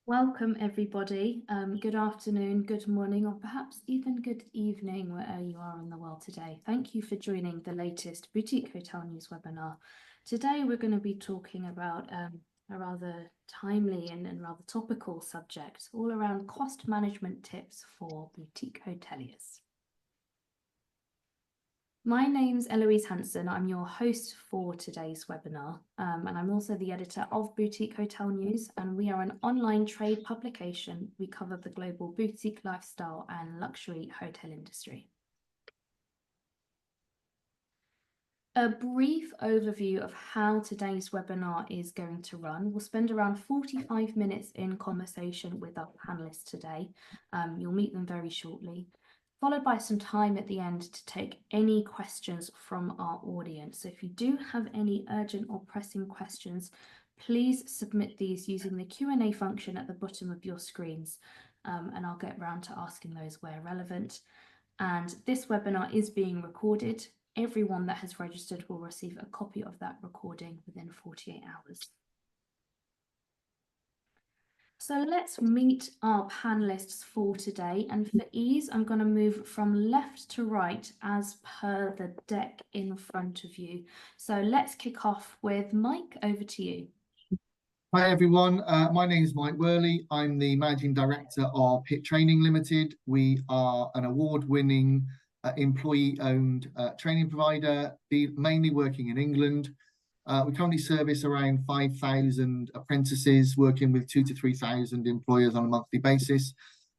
Welcome everybody. Good afternoon, good morning, or perhaps even good evening wherever you are in the world today. Thank you for joining the latest Boutique Hotel News webinar. Today we're going to be talking about a rather timely and rather topical subject, all around cost management tips for boutique hoteliers. My name's Eloise Hanson. I'm your host for today's webinar, and I'm also the editor of Boutique Hotel News, and we are an online trade publication. We cover the global boutique lifestyle and luxury hotel industry. A brief overview of how today's webinar is going to run. We'll spend around 45 minutes in conversation with our panelists today. You'll meet them very shortly, followed by some time at the end to take any questions from our audience. So if you do have any urgent or pressing questions, please submit these using the Q&A function at the bottom of your screens, and I'll get round to asking those where relevant. And this webinar is being recorded. Everyone that has registered will receive a copy of that recording within 48 hours. So let's meet our panelists for today, and for ease I'm going to move from left to right as per the deck in front of you. So let's kick off with Mike. Over to you. Hi everyone, my name is Mike Worley. I'm the Managing Director of HIT Training Limited. We are an award-winning employee-owned training provider, mainly working in England. We currently service around 5,000 apprentices, working with 2,000 to 3,000 employers on a monthly basis.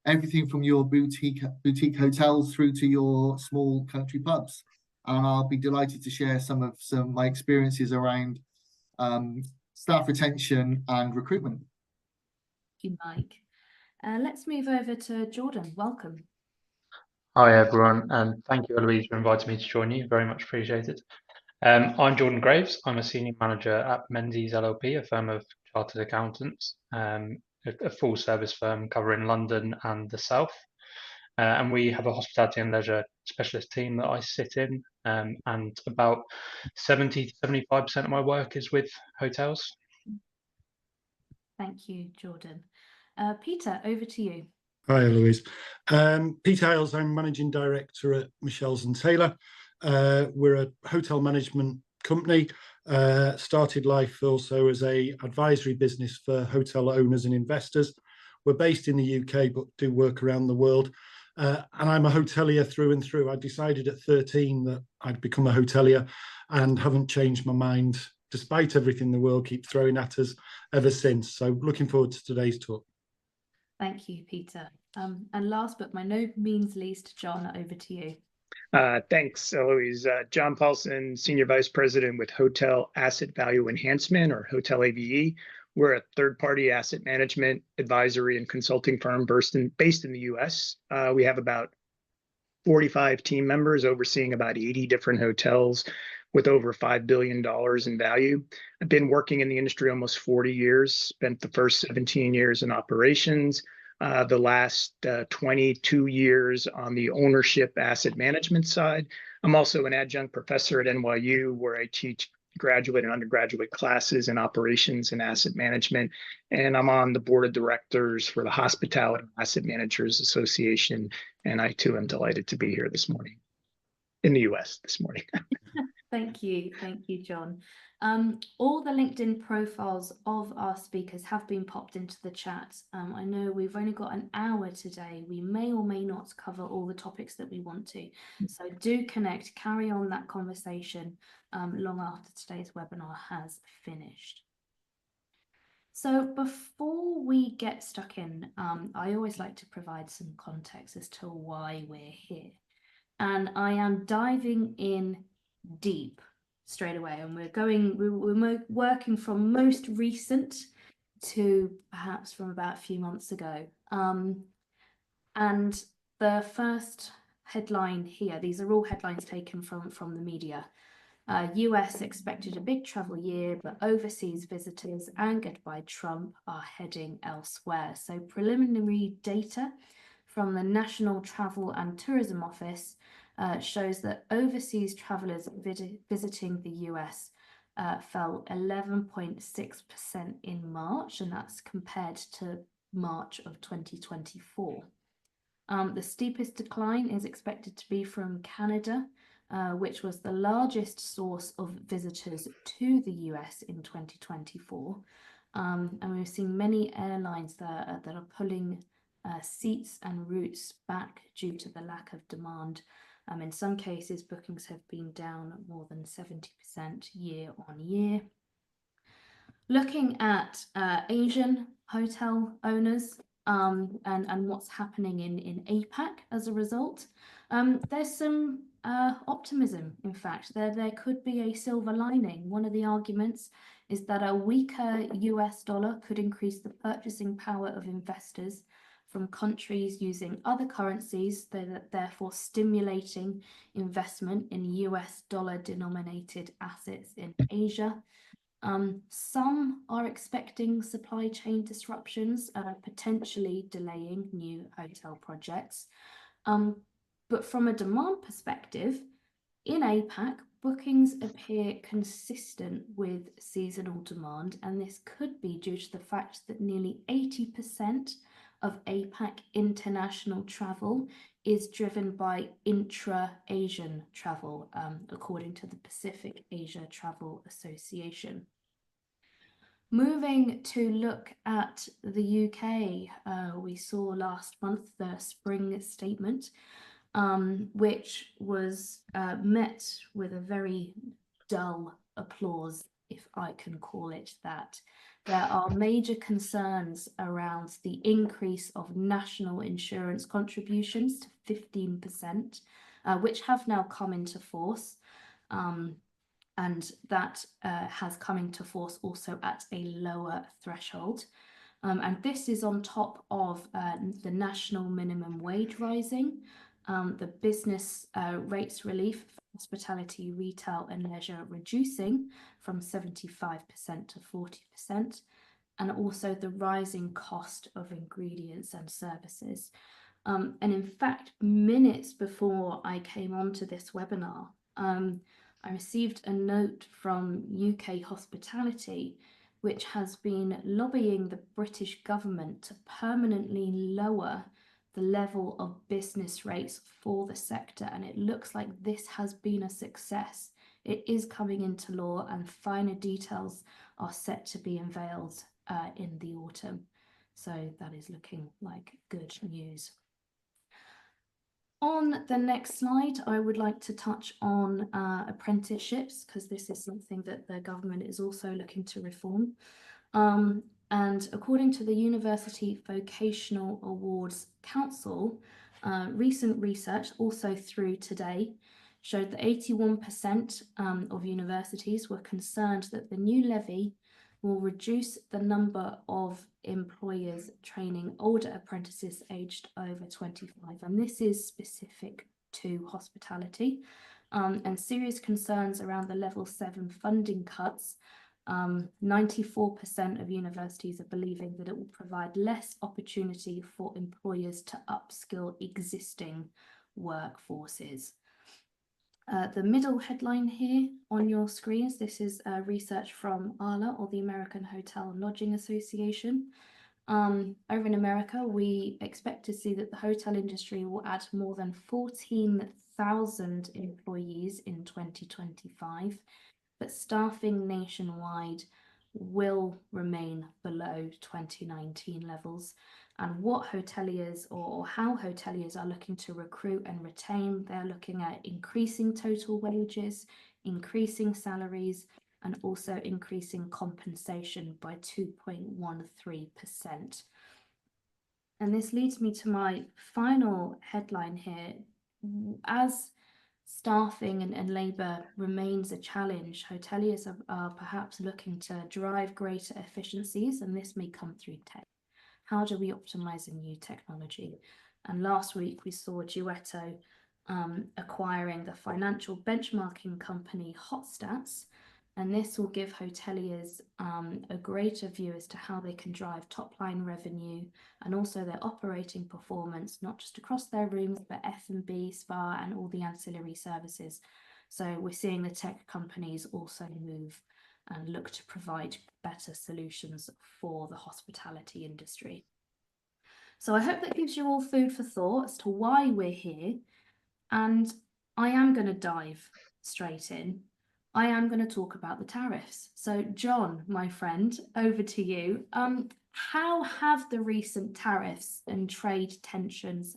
Everything from your boutique hotels through to your small country pubs. And I'll be delighted to share some of my experiences around staff retention and recruitment. Thank you, Mike. Let's move over to Jordan. Welcome. Hi everyone, and thank you Eloise for inviting me to join you. Very much appreciated. I'm Jordan Graves. I'm a senior manager at Menzies LLP, a firm of chartered accountants, a full service firm covering London and the South. And we have a hospitality and leisure specialist team that I sit in, and about 70 to 75% of my work is with hotels. Thank you, Jordan. Peter, over to you. Hi, Eloise. Peter Hales, I'm Managing Director at Michels Taylor. We're a hotel management company, started life also as an advisory business for hotel owners and investors. We're based in the UK, but do work around the world. And I'm a hotelier through and through. I decided at 13 that I'd become a hotelier and haven't changed my mind, despite everything the world keeps throwing at us ever since. So looking forward to today's talk. Thank you, Peter. And last but by no means least, John, over to you. Thanks, Eloise. John Paulson, Senior Vice President with Hotel Asset Value Enhancement, or Hotel AVE. We're a third-party asset management, advisory, and consulting firm based in the US. We have about 45 team members overseeing about 80 different hotels with over $5 billion in value. I've been working in the industry almost 40 years, spent the first 17 years in operations, the last 22 years on the ownership asset management side. I'm also an adjunct professor at NYU, where I teach graduate and undergraduate classes in operations and asset management. And I'm on the board of directors for the Hospitality Asset Managers Association. And I too am delighted to be here this morning in the US this morning. Thank you, John. All the LinkedIn profiles of our speakers have been popped into the chat. I know we've only got an hour today. We may or may not cover all the topics that we want to. So do connect, carry on that conversation long after today's webinar has finished. So before we get stuck in, I always like to provide some context as to why we're here. And I am diving in deep straight away, and we're working from most recent to perhaps from about a few months ago. And the first headline here, these are all headlines taken from the media. US expected a big travel year, but overseas visitors angered by Trump are heading elsewhere. So preliminary data from the National Travel and Tourism Office shows that overseas travelers visiting the US fell 11.6% in March, and that's compared to March of 2024. The steepest decline is expected to be from Canada, which was the largest source of visitors to the US in 2024. And we've seen many airlines that are pulling seats and routes back due to the lack of demand. In some cases, bookings have been down more than 70% year on year. Looking at Asian hotel owners and what's happening in APAC as a result, there's some optimism. In fact, there could be a silver lining. One of the arguments is that a weaker US dollar could increase the purchasing power of investors from countries using other currencies, therefore stimulating investment in US dollar denominated assets in Asia. Some are expecting supply chain disruptions, potentially delaying new hotel projects. But from a demand perspective, in APAC, bookings appear consistent with seasonal demand, and this could be due to the fact that nearly 80% of APAC international travel is driven by intra-Asian travel, according to the Pacific Asia Travel Association. Moving to look at the UK, we saw last month the spring statement, which was met with a very dull applause, if I can call it that. There are major concerns around the increase of national insurance contributions to 15%, which have now come into force. And that has come into force also at a lower threshold. And this is on top of the national minimum wage rising, the business rates relief for hospitality, retail and leisure reducing from 75% to 40%, and also the rising cost of ingredients and services. And in fact, minutes before I came onto this webinar, I received a note from UK Hospitality, which has been lobbying the British government to permanently lower the level of business rates for the sector, and it looks like this has been a success. It is coming into law, and finer details are set to be unveiled in the autumn. So that is looking like good news. On the next slide, I would like to touch on apprenticeships, because this is something that the government is also looking to reform. And according to the University Vocational Awards Council, recent research, also through today, showed that 81% of universities were concerned that the new levy will reduce the number of employers training older apprentices aged over 25. And this is specific to hospitality. And serious concerns around the level 7 funding cuts. 94% of universities are believing that it will provide less opportunity for employers to upskill existing workforces. The middle headline here on your screens, this is research from ALA, or the American Hotel and Lodging Association. Over in America, we expect to see that the hotel industry will add more than 14,000 employees in 2025, but staffing nationwide will remain below 2019 levels. And what hoteliers or how hoteliers are looking to recruit and retain, they're looking at increasing total wages, increasing salaries, and also increasing compensation by 2.13%. And this leads me to my final headline here. As staffing and labour remains a challenge, hoteliers are perhaps looking to drive greater efficiencies, and this may come through tech. How do we optimize a new technology? And last week we saw Duetto acquiring the financial benchmarking company Hotstats, and this will give hoteliers a greater view as to how they can drive top-line revenue and also their operating performance, not just across their rooms, but F&B, spa, and all the ancillary services. So we're seeing the tech companies also move and look to provide better solutions for the hospitality industry. So I hope that gives you all food for thought as to why we're here. And I am going to dive straight in. I am going to talk about the tariffs. So John, my friend, over to you. How have the recent tariffs and trade tensions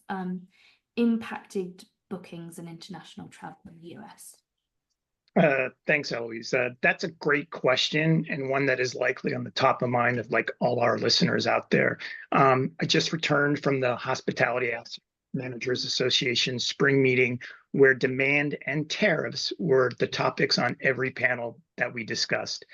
impacted bookings and international travel in the US? Thanks, Eloise. That's a great question, and one that is likely on the top of mind of like all our listeners out there. I just returned from the Hospitality Asset Managers Association spring meeting, where demand and tariffs were the topics on every panel that we discussed.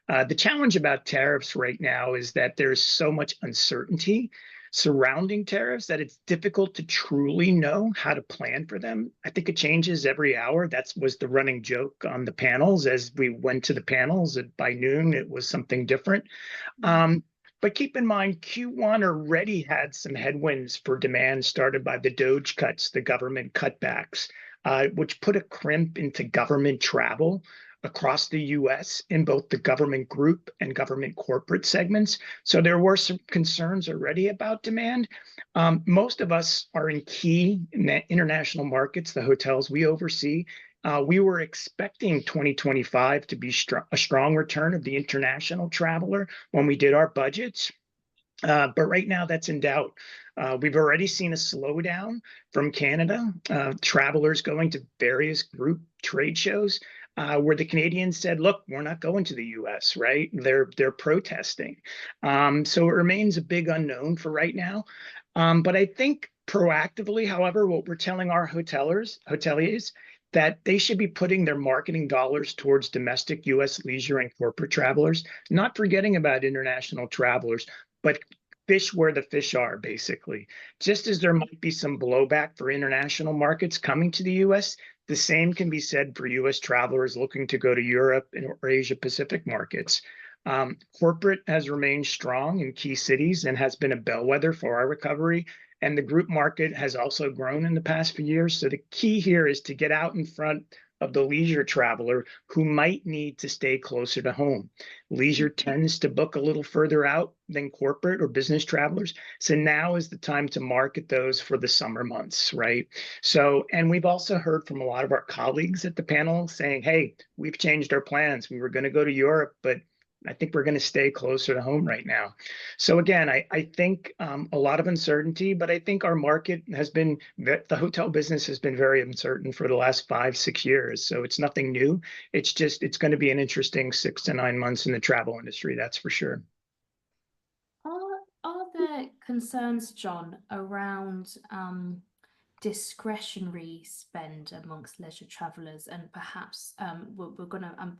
The challenge about tariffs right now is that there's so much uncertainty surrounding tariffs that it's difficult to truly know how to plan for them. I think it changes every hour. That was the running joke on the panels. As we went to the panels, by noon, it was something different. But keep in mind, Q1 already had some headwinds for demand started by the DOGE cuts, the government cutbacks, which put a crimp into government travel across the US in both the government group and government corporate segments. So there were some concerns already about demand. Most of us are in key international markets, the hotels we oversee. We were expecting 2025 to be a strong return of the international traveler when we did our budgets. But right now that's in doubt. We've already seen a slowdown from Canada, travelers going to various group trade shows. Where the Canadians said, look, we're not going to the US, right? They're protesting. So it remains a big unknown for right now. But I think proactively, however, what we're telling our hoteliers, that they should be putting their marketing dollars towards domestic US leisure and corporate travelers, not forgetting about international travelers, but fish where the fish are, basically. Just as there might be some blowback for international markets coming to the US, the same can be said for US travelers looking to go to Europe or Asia Pacific markets. Corporate has remained strong in key cities and has been a bellwether for our recovery. And the group market has also grown in the past few years. So the key here is to get out in front of the leisure traveler who might need to stay closer to home. Leisure tends to book a little further out than corporate or business travelers. So now is the time to market those for the summer months, right? So, and we've also heard from a lot of our colleagues at the panel saying, hey, we've changed our plans. We were going to go to Europe, but I think we're going to stay closer to home right now. So again, I think a lot of uncertainty, but I think our market has been, the hotel business has been very uncertain for the last 5-6 years. So it's nothing new. It's just, it's going to be an interesting 6 to 9 months in the travel industry, that's for sure. Are there concerns, John, around discretionary spend amongst leisure travelers, and perhaps I'm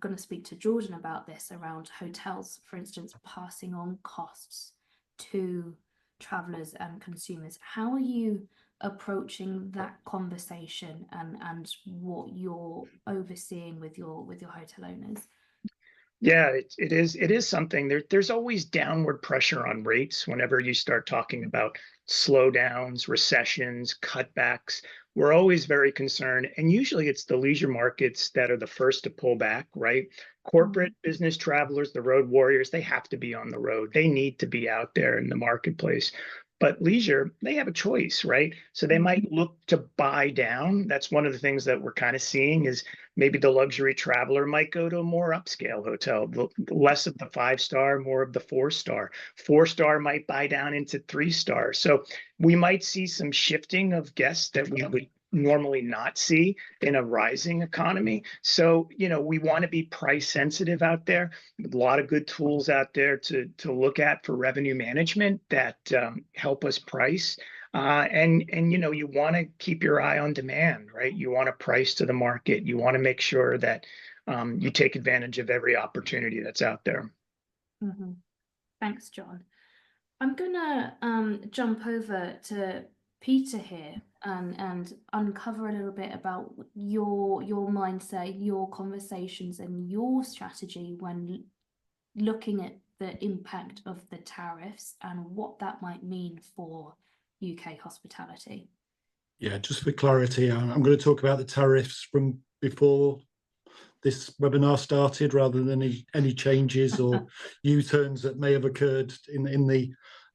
gonna speak to Jordan about this, around hotels, for instance, passing on costs to travelers and consumers? How are you approaching that conversation and what you're overseeing with your hotel owners? Yeah, it is something. There's always downward pressure on rates whenever you start talking about slowdowns, recessions, cutbacks. We're always very concerned, and usually it's the leisure markets that are the first to pull back, right? Corporate business travelers, the road warriors, they have to be on the road. They need to be out there in the marketplace. But leisure, they have a choice, right? So they might look to buy down. That's one of the things that we're kind of seeing is maybe the luxury traveler might go to a more upscale hotel, less of the 5-star, more of the 4-star. 4-star might buy down into 3-star. So we might see some shifting of guests that we would normally not see in a rising economy. So, you know, we want to be price sensitive out there. A lot of good tools out there to look at for revenue management that help us price. And you know, you want to keep your eye on demand, right? You want to price to the market. You want to make sure that you take advantage of every opportunity that's out there. Mm-hmm. Thanks, John. I'm gonna jump over to Peter here and uncover a little bit about your mindset, your conversations, and your strategy when looking at the impact of the tariffs and what that might mean for UK hospitality. Yeah, just for clarity, I'm going to talk about the tariffs from before this webinar started, rather than any changes or U-turns that may have occurred in the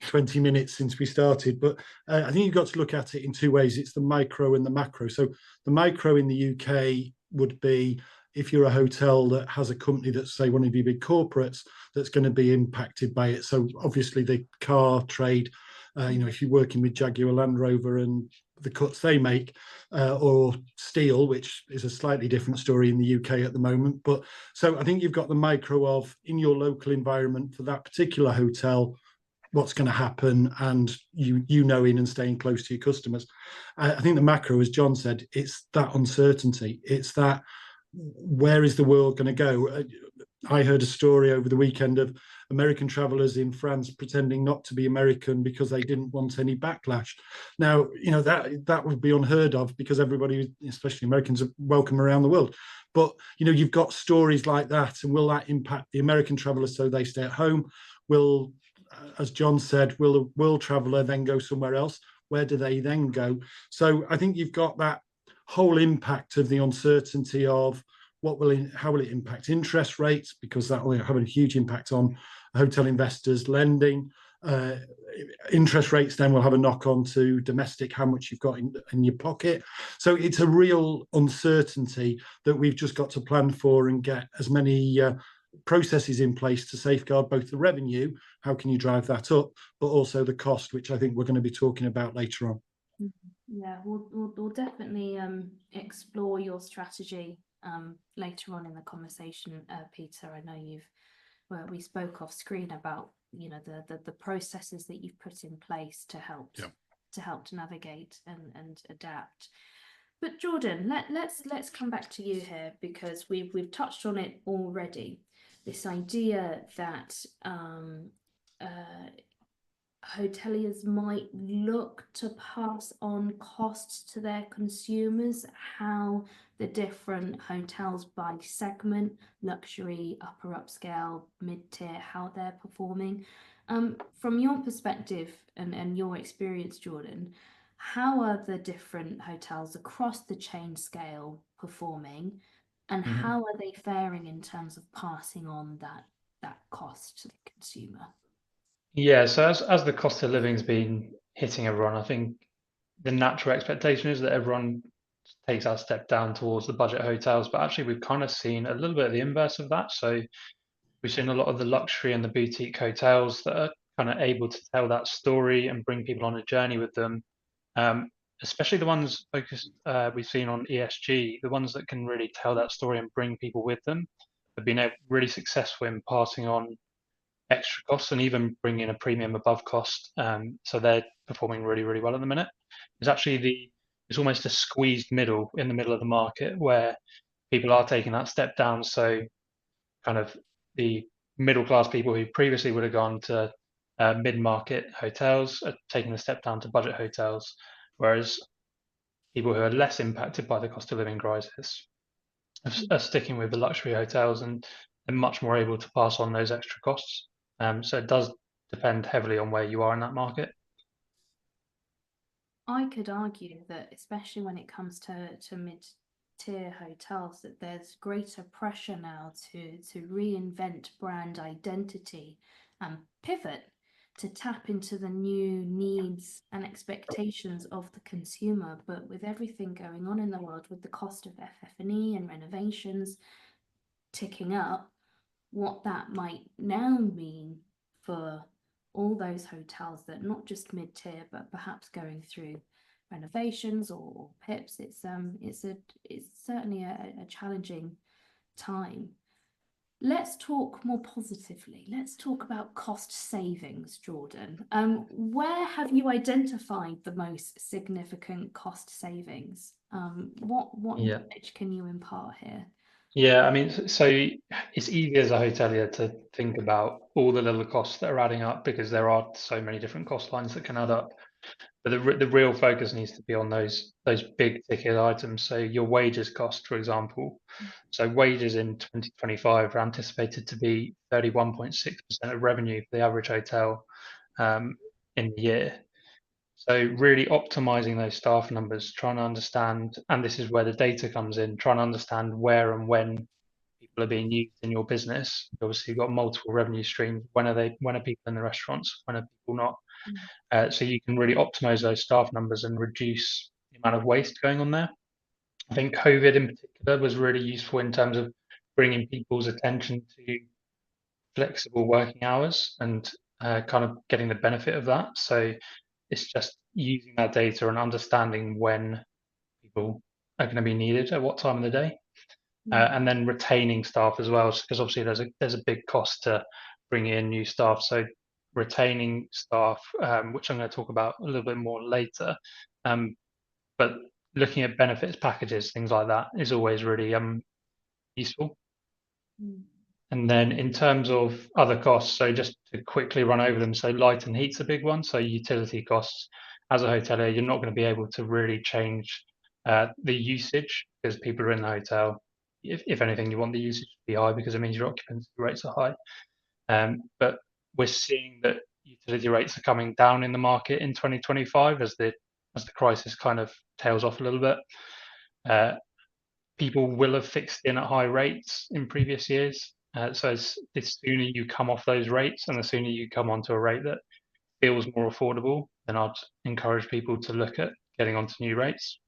20 minutes since we started, but I think you've got to look at it in two ways. It's the micro and the macro. So the micro in the UK would be if you're a hotel that has a company that's, say, one of your big corporates that's going to be impacted by it. So obviously the car trade, if you're working with Jaguar Land Rover and the cuts they make, or steel, which is a slightly different story in the UK at the moment. But so I think you've got the micro of in your local environment for that particular hotel, what's going to happen, and you knowing and staying close to your customers. I think the macro, as John said, it's that uncertainty. It's that where is the world going to go? I heard a story over the weekend of American travelers in France pretending not to be American because they didn't want any backlash. Now, that would be unheard of because everybody, especially Americans, are welcome around the world. But, you've got stories like that. And will that impact the American travelers so they stay at home? Will, as John said, will a world traveler then go somewhere else? Where do they then go? So I think you've got that whole impact of the uncertainty of how will it impact interest rates, because that will have a huge impact on hotel investors lending. Interest rates then will have a knock on to domestic, how much you've got in your pocket. So it's a real uncertainty that we've just got to plan for and get as many processes in place to safeguard both the revenue, how can you drive that up, but also the cost, which I think we're going to be talking about later on. Yeah, we'll definitely explore your strategy later on in the conversation, Peter. I know we spoke off screen about the processes that you've put in place to help to navigate and adapt. But Jordan, let's come back to you here, because we've touched on it already. This idea that hoteliers might look to pass on costs to their consumers, how the different hotels by segment, luxury, upper upscale, mid-tier, how they're performing. From your perspective and your experience, Jordan, how are the different hotels across the chain scale performing, and how are they faring in terms of passing on that cost to the consumer? Yeah, so as the cost of living's been hitting everyone, I think the natural expectation is that everyone takes that step down towards the budget hotels, but actually we've kind of seen a little bit of the inverse of that. So we've seen a lot of the luxury and the boutique hotels that are kind of able to tell that story and bring people on a journey with them, especially the ones focused we've seen on ESG, the ones that can really tell that story and bring people with them have been really successful in passing on extra costs and even bringing a premium above cost. So they're performing really, really well at the minute. It's almost a squeezed middle in the middle of the market where people are taking that step down. So kind of the middle class people who previously would have gone to mid-market hotels are taking a step down to budget hotels, whereas people who are less impacted by the cost of living crisis are sticking with the luxury hotels and are much more able to pass on those extra costs. So it does depend heavily on where you are in that market. I could argue that, especially when it comes to mid-tier hotels, that there's greater pressure now to reinvent brand identity and pivot to tap into the new needs and expectations of the consumer. But with everything going on in the world, with the cost of FF&E and renovations ticking up, what that might now mean for all those hotels that not just mid-tier but perhaps going through renovations or PIPs, it's certainly a challenging time. Let's talk more positively. Let's talk about cost savings, Jordan. Where have you identified the most significant cost savings? What knowledge can you impart here? Yeah, I mean, so it's easy as a hotelier to think about all the little costs that are adding up because there are so many different cost lines that can add up. But the real focus needs to be on those big ticket items. So your wages cost, for example. So wages in 2025 are anticipated to be 31.6% of revenue for the average hotel in the year. So really optimizing those staff numbers, trying to understand, and this is where the data comes in, trying to understand where and when people are being used in your business. Obviously, you've got multiple revenue streams. When are people in the restaurants? When are people not? So you can really optimize those staff numbers and reduce the amount of waste going on there. I think COVID in particular was really useful in terms of bringing people's attention to flexible working hours and kind of getting the benefit of that. So it's just using that data and understanding when people are going to be needed at what time of the day, and then retaining staff as well, because obviously there's a big cost to bringing in new staff. So retaining staff, which I'm going to talk about a little bit more later, but looking at benefits packages, things like that, is always really useful. And then in terms of other costs, so just to quickly run over them, so light and heat's a big one. So utility costs, as a hotelier, you're not going to be able to really change the usage because people are in the hotel. If anything, you want the usage to be high because it means your occupancy rates are high. But we're seeing that utility rates are coming down in the market in 2025 as the crisis kind of tails off a little bit. People will have fixed in at high rates in previous years. So the sooner you come off those rates and the sooner you come onto a rate that feels more affordable, then I'd encourage people to look at getting onto new rates.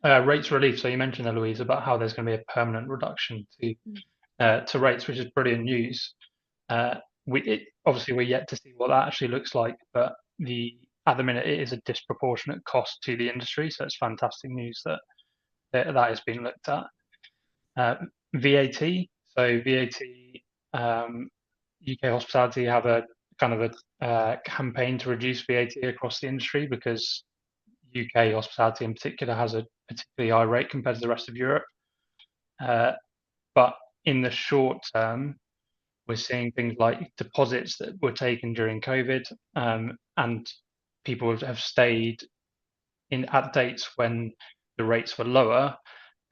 Rates relief. So you mentioned, Eloise, about how there's going to be a permanent reduction to rates, which is brilliant news. Obviously, we're yet to see what that actually looks like, but at the minute it is a disproportionate cost to the industry. So it's fantastic news that has been looked at. VAT. So VAT, UK Hospitality have a kind of a campaign to reduce VAT across the industry because UK Hospitality in particular has a particularly high rate compared to the rest of Europe. But in the short term, we're seeing things like deposits that were taken during COVID, and people have stayed at dates when the rates were lower.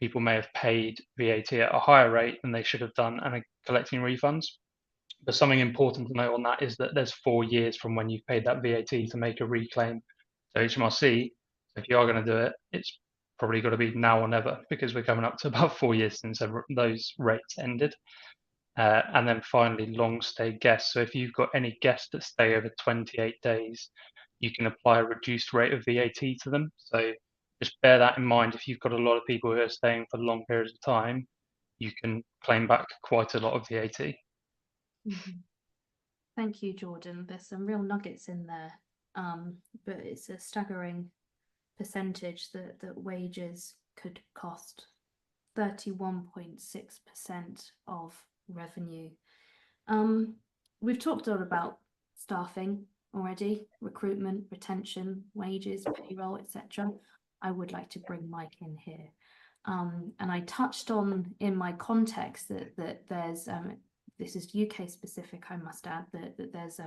People may have paid VAT at a higher rate than they should have done and are collecting refunds. But something important to note on that is that there's 4 years from when you've paid that VAT to make a reclaim to HMRC. So if you are going to do it, it's probably got to be now or never, because we're coming up to about 4 years since those rates ended. And then finally, long stay guests. So if you've got any guests that stay over 28 days, you can apply a reduced rate of VAT to them. So just bear that in mind. If you've got a lot of people who are staying for long periods of time, you can claim back quite a lot of VAT. Thank you, Jordan. There's some real nuggets in there, but it's a staggering percentage that wages could cost 31.6% of revenue. We've talked a lot about staffing already, recruitment, retention, wages, payroll, etc. I would like to bring Mike in here. And I touched on in my context that there's, this is UK specific, I must add, that there's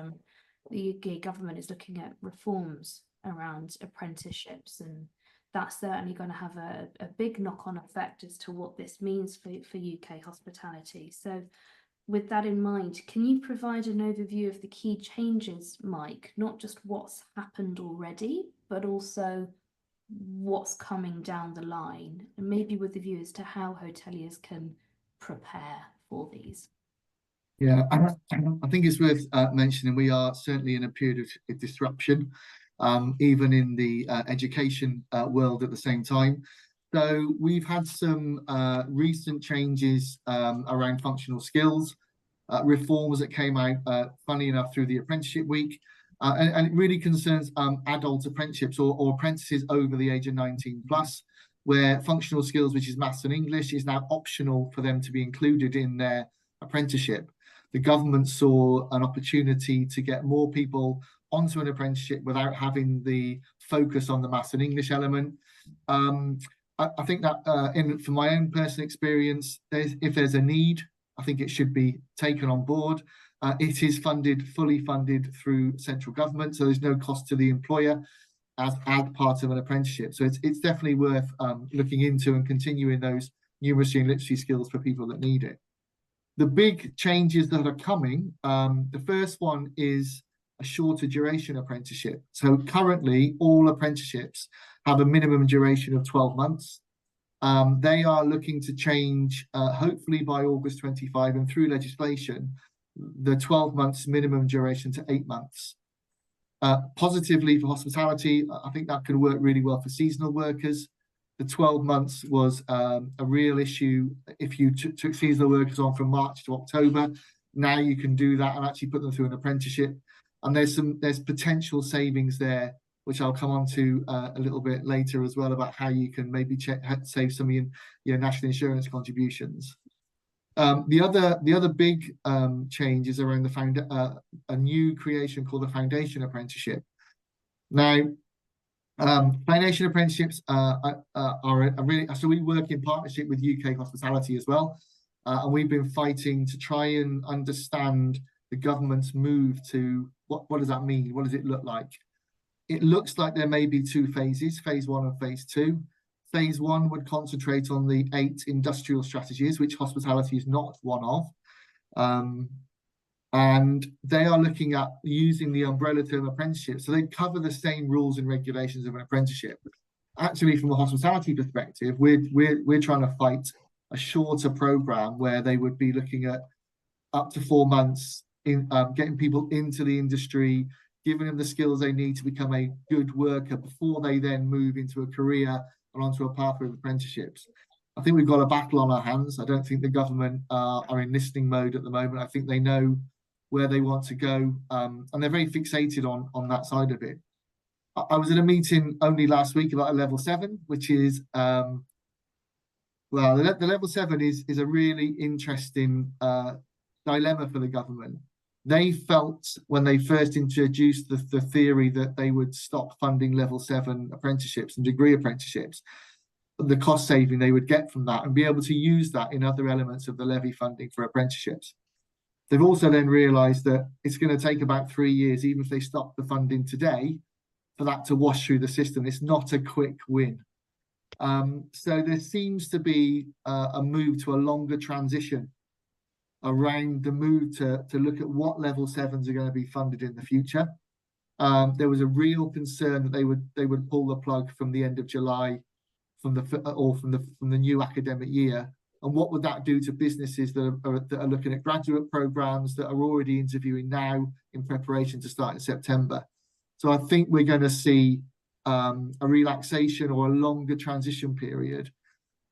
the UK government is looking at reforms around apprenticeships, and that's certainly going to have a big knock-on effect as to what this means for UK hospitality. So with that in mind, can you provide an overview of the key changes, Mike, not just what's happened already, but also what's coming down the line, and maybe with the view as to how hoteliers can prepare for these? Yeah, I think it's worth mentioning we are certainly in a period of disruption, even in the education world at the same time. So we've had some recent changes around functional skills, reforms that came out, funny enough, through the apprenticeship week. And it really concerns adult apprenticeships or apprentices over the age of 19 plus, where functional skills, which is maths and English, is now optional for them to be included in their apprenticeship. The government saw an opportunity to get more people onto an apprenticeship without having the focus on the maths and English element. I think that from my own personal experience, if there's a need, I think it should be taken on board. It is fully funded through central government, so there's no cost to the employer as part of an apprenticeship. So it's definitely worth looking into and continuing those numeracy and literacy skills for people that need it. The big changes that are coming, the first one is a shorter duration apprenticeship. So currently, all apprenticeships have a minimum duration of 12 months. They are looking to change, hopefully by August 25, and through legislation, the 12 months minimum duration to 8 months. Positively for hospitality, I think that could work really well for seasonal workers. The 12 months was a real issue if you took seasonal workers on from March to October. Now you can do that and actually put them through an apprenticeship. And there's potential savings there, which I'll come on to a little bit later as well, about how you can maybe save some of your national insurance contributions. The other big change is around a new creation called the foundation apprenticeship. Now, foundation apprenticeships are really, so we work in partnership with UK Hospitality as well, and we've been fighting to try and understand the government's move to what does that mean? What does it look like? It looks like there may be two phases, phase 1 and phase 2. Phase 1 would concentrate on the 8 industrial strategies, which hospitality is not one of. And they are looking at using the umbrella term apprenticeship. So they cover the same rules and regulations of an apprenticeship. Actually, from a hospitality perspective, we're trying to fight a shorter program where they would be looking at up to 4 months in getting people into the industry, giving them the skills they need to become a good worker before they then move into a career and onto a pathway of apprenticeships. I think we've got a battle on our hands. I don't think the government are in listening mode at the moment. I think they know where they want to go, and they're very fixated on that side of it. I was at a meeting only last week about a level 7, which is well, the level 7 is a really interesting dilemma for the government. They felt when they first introduced the theory that they would stop funding level 7 apprenticeships and degree apprenticeships, the cost saving they would get from that, and be able to use that in other elements of the levy funding for apprenticeships. They've also then realised that it's going to take about 3 years, even if they stop the funding today, for that to wash through the system. It's not a quick win. So there seems to be a move to a longer transition around the move to look at what level 7s are going to be funded in the future. There was a real concern that they would pull the plug from the end of July from the new academic year. And what would that do to businesses that are looking at graduate programs that are already interviewing now in preparation to start in September? So I think we're going to see a relaxation or a longer transition period.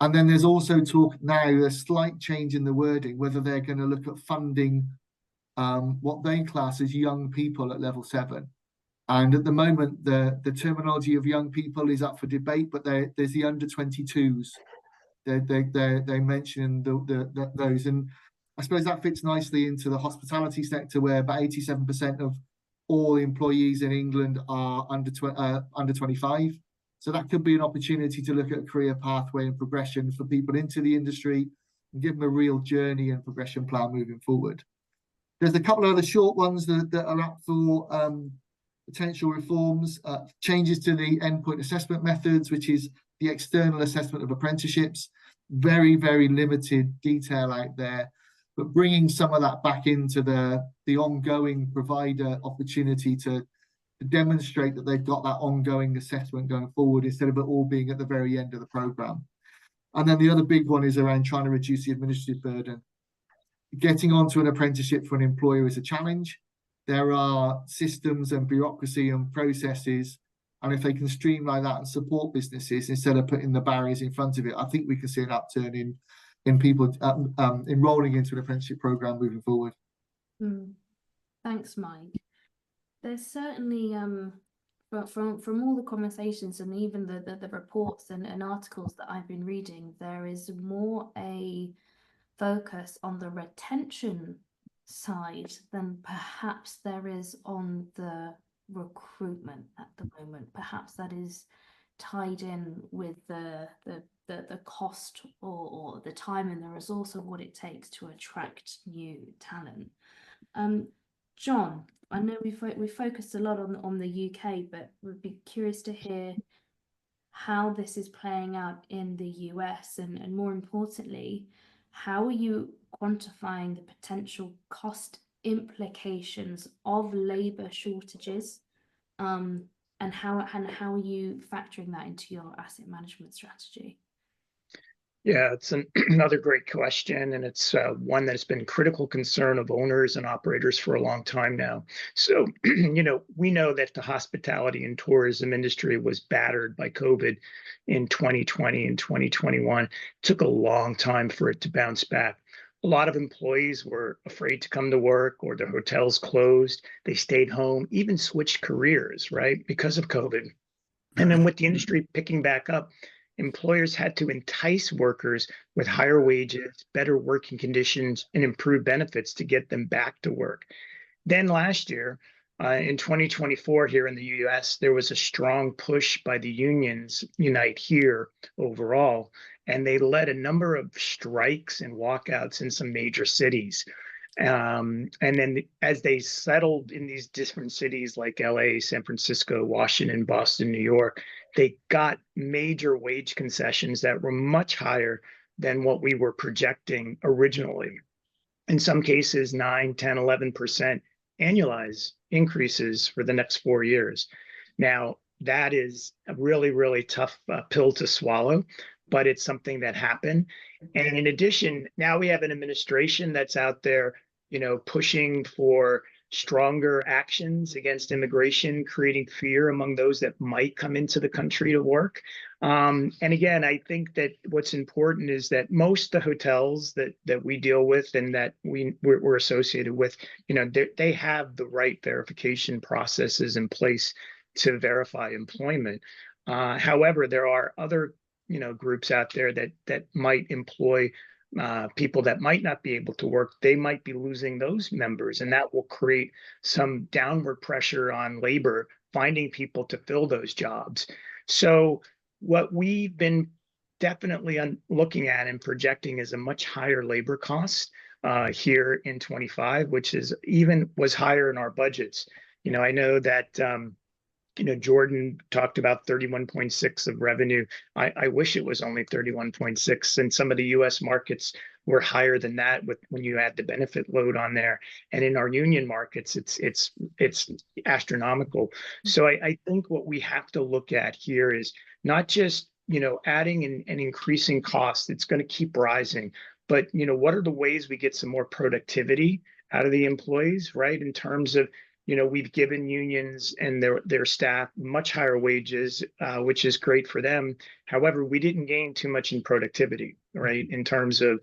And then there's also talk now, a slight change in the wording, whether they're going to look at funding what they class as young people at level 7. And at the moment, the terminology of young people is up for debate, but there's the under 22s. They mention those, and I suppose that fits nicely into the hospitality sector, where about 87% of all employees in England are under 25. So that could be an opportunity to look at a career pathway and progression for people into the industry and give them a real journey and progression plan moving forward. There's a couple of other short ones that are up for potential reforms, changes to the endpoint assessment methods, which is the external assessment of apprenticeships. Very, very limited detail out there, but bringing some of that back into the ongoing provider opportunity to demonstrate that they've got that ongoing assessment going forward, instead of it all being at the very end of the program. And then the other big one is around trying to reduce the administrative burden. Getting onto an apprenticeship for an employer is a challenge. There are systems and bureaucracy and processes, and if they can streamline that and support businesses instead of putting the barriers in front of it, I think we can see an upturn in people enrolling into an apprenticeship program moving forward. Thanks, Mike. There's certainly from all the conversations and even the reports and articles that I've been reading, there is more a focus on the retention side than perhaps there is on the recruitment at the moment. Perhaps that is tied in with the cost or the time and the resource of what it takes to attract new talent. John, I know we focused a lot on the UK, but we'd be curious to hear how this is playing out in the US, and more importantly, how are you quantifying the potential cost implications of labour shortages, and how are you factoring that into your asset management strategy? Yeah, it's another great question, and it's one that's been critical concern of owners and operators for a long time now. So, we know that the hospitality and tourism industry was battered by COVID in 2020 and 2021. It took a long time for it to bounce back. A lot of employees were afraid to come to work, or their hotels closed. They stayed home, even switched careers, right, because of COVID. And then with the industry picking back up, employers had to entice workers with higher wages, better working conditions, and improved benefits to get them back to work. Then last year, in 2024 here in the US, there was a strong push by the unions, Unite Here overall, and they led a number of strikes and walkouts in some major cities. And then as they settled in these different cities like LA, San Francisco, Washington, Boston, New York, they got major wage concessions that were much higher than what we were projecting originally. In some cases, 9, 10, 11% annualized increases for the next 4 years. Now, that is a really, really tough pill to swallow, but it's something that happened. And in addition, now we have an administration that's out there, pushing for stronger actions against immigration, creating fear among those that might come into the country to work. And again, I think that what's important is that most of the hotels that we deal with and that we're associated with, they have the right verification processes in place to verify employment. However, there are other groups out there that might employ people that might not be able to work. They might be losing those members, and that will create some downward pressure on labor finding people to fill those jobs. So what we've been definitely looking at and projecting is a much higher labor cost here in 25, which was higher in our budgets. I know that Jordan talked about 31.6 of revenue. I wish it was only 31.6, and some of the U.S. markets were higher than that when you add the benefit load on there. And in our union markets, it's astronomical. So I think what we have to look at here is not just adding and increasing costs. It's going to keep rising, but what are the ways we get some more productivity out of the employees, right? In terms of we've given unions and their staff much higher wages, which is great for them. However, we didn't gain too much in productivity, right, in terms of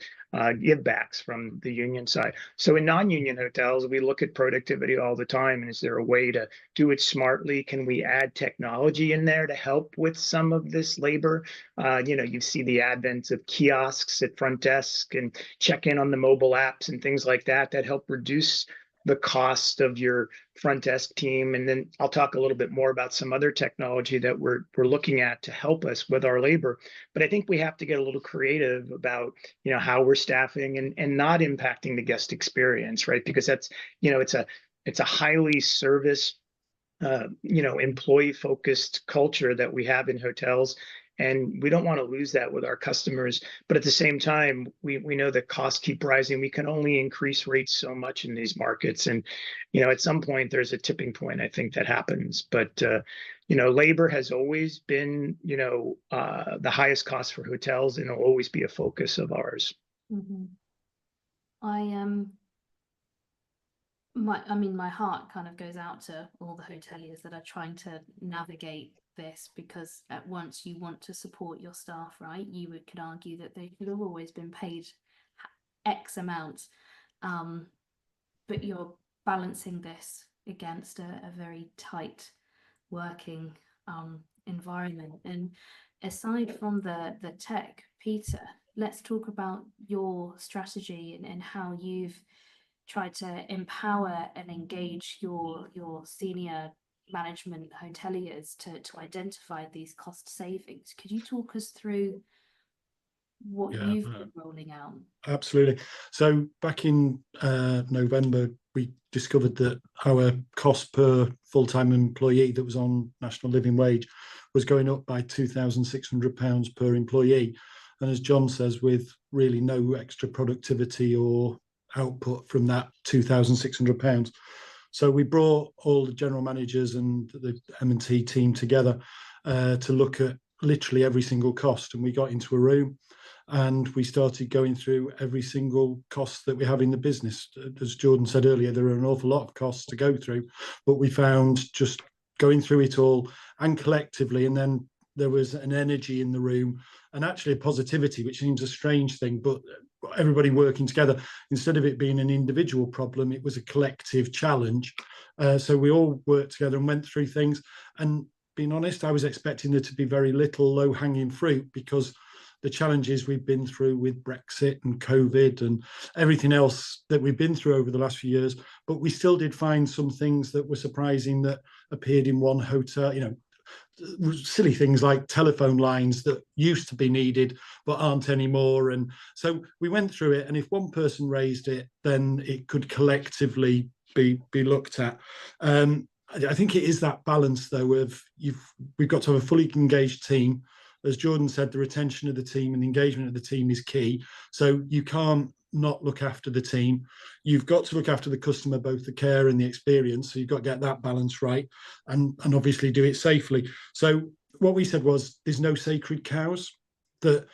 give backs from the union side. So in non-union hotels, we look at productivity all the time. And is there a way to do it smartly? Can we add technology in there to help with some of this labor? You see the advent of kiosks at front desk and check in on the mobile apps and things like that help reduce the cost of your front desk team. And then I'll talk a little bit more about some other technology that we're looking at to help us with our labor. But I think we have to get a little creative about, how we're staffing and not impacting the guest experience, right? Because that's, it's a highly service, employee focused culture that we have in hotels. And we don't want to lose that with our customers. But at the same time, we know that costs keep rising. We can only increase rates so much in these markets. And, at some point, there's a tipping point, I think, that happens. But, labor has always been, the highest cost for hotels, and it'll always be a focus of ours. Mm-hmm. My heart kind of goes out to all the hoteliers that are trying to navigate this, because at once you want to support your staff, right? You could argue that they should have always been paid X amount, but you're balancing this against a very tight working environment. And aside from the tech, Peter, let's talk about your strategy and how you've tried to empower and engage your senior management hoteliers to identify these cost savings. Could you talk us through what you've been rolling out? Absolutely. So back in November, we discovered that our cost per full-time employee that was on national living wage was going up by £2,600 per employee. And as John says, with really no extra productivity or output from that £2,600. So we brought all the general managers and the M&T team together to look at literally every single cost. And we got into a room and we started going through every single cost that we have in the business. As Jordan said earlier, there are an awful lot of costs to go through, but we found just going through it all and collectively, and then there was an energy in the room and actually a positivity, which seems a strange thing, but everybody working together. Instead of it being an individual problem, it was a collective challenge. So we all worked together and went through things. And being honest, I was expecting there to be very little low-hanging fruit, because the challenges we've been through with Brexit and COVID and everything else that we've been through over the last few years, but we still did find some things that were surprising that appeared in one hotel, you know, silly things like telephone lines that used to be needed but aren't anymore. And so we went through it, and if one person raised it, then it could collectively be looked at. I think it is that balance, though, of we've got to have a fully engaged team. As Jordan said, the retention of the team and the engagement of the team is key. So you can't not look after the team. You've got to look after the customer, both the care and the experience. So you've got to get that balance right, and obviously do it safely. So what we said was, there's no sacred cows, that